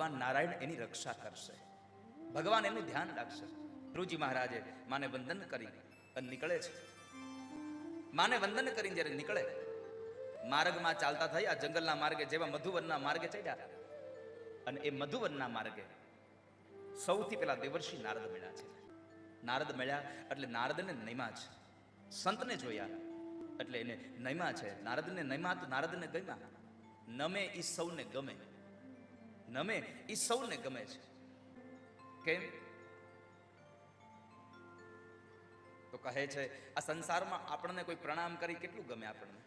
ભગવાન નારાયણ એની રક્ષા કરશે, ભગવાન એનું ધ્યાન રાખશે. ધ્રુવજી મહારાજે માને વંદન કરી અને નીકળે છે. માને વંદન કરીને જ્યારે નીકળે, માર્ગમાં ચાલતા થયા, જંગલના માર્ગે, જેવા મધુવનના માર્ગે ચડ્યા, અને એ મધુવનના માર્ગે સૌથી પહેલા દેવર્ષિ નારદ મળ્યા છે. નારદ મળ્યા એટલે નારદને નમ્યા છે. સંતને જોયા એટલે એને નમ્યા છે. નારદને નમ્યા તો નારદને ગમ્યા. નમે ઈ સૌને ગમે, નમે ઈ સૌને ગમે છે. કેમ? તો કહે છે આ સંસારમાં આપણને કોઈ પ્રણામ કરી કેટલું ગમે આપણને.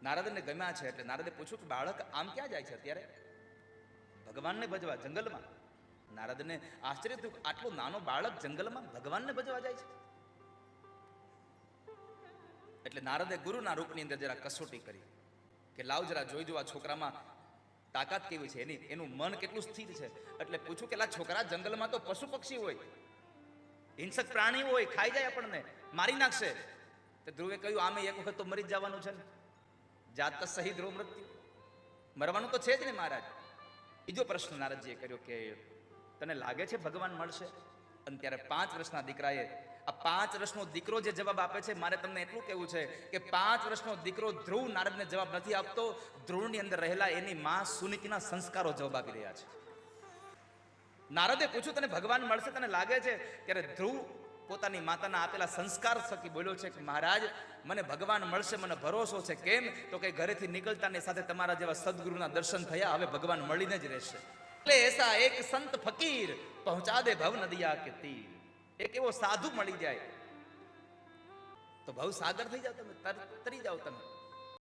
નારદને ગમ્યા છે એટલે નારદે પૂછ્યું કે બાળક આમ ક્યાં જાય છે અત્યારે? ભગવાનને ભજવા જંગલમાં. નારદને આશ્ચર્ય થયું, આટલો નાનો બાળક જંગલમાં ભગવાનને ભજવા જાય છે? એટલે નારદે ગુરુના રૂપની અંદર જરા કસોટી કરી કે લાવ જરા જોઈ જો આ છોકરામાં તાકાત કેવી છે, એનું મન કેટલું સ્થિર છે. એટલે પૂછ્યું કે લા છોકરા, જંગલમાં તો પશુ પક્ષી હોય, હિંસક પ્રાણી હોય, ખાઈ જાય, આપણને મારી નાખશે. તો ધ્રુવે કહ્યું આમે એક વખત તો મરી જ જવાનું છે ને, જાત સહી ધ્રુવ મૃત્યુ, મરવાનું તો છે જ ને મહારાજ. બીજો પ્રશ્ન નારદજીએ કર્યો કે તને લાગે છે ભગવાન મળશે? અને ત્યારે 5 વર્ષના દીકરાએ, આ 5 વર્ષનો દીકરો જે જવાબ આપે છે, મારે તમને એટલું કહેવું છે કે 5 વર્ષનો દીકરો ધ્રુવ નારદને જવાબ નથી આપતો, ધ્રુવની અંદર રહેલા એની માં સુનીતિના સંસ્કારો જવાબ આપી રહ્યા છે. નારદે પૂછ્યું તને ભગવાન મળશે, તને લાગે છે? ત્યારે ધ્રુવ પોતાની માતાના આપેલા સંસ્કાર થકી બોલ્યો છે કે મહારાજ, મને ભગવાન મળશે, મને ભરોસો છે. કેમ? તો કે ઘરેથી નીકળતાની સાથે તમારા જેવા સદગુરુના દર્શન થયા, હવે ભગવાન મળીને જ રહેશે. એટલે એસા એક સંત ફકીર પહોંચા દે ભવ નદિયા કે તીર. એક એવો સાધુ મળી જાય તો ભવ સાગર થઈ જાવ, તમે તરી જાવ તમે.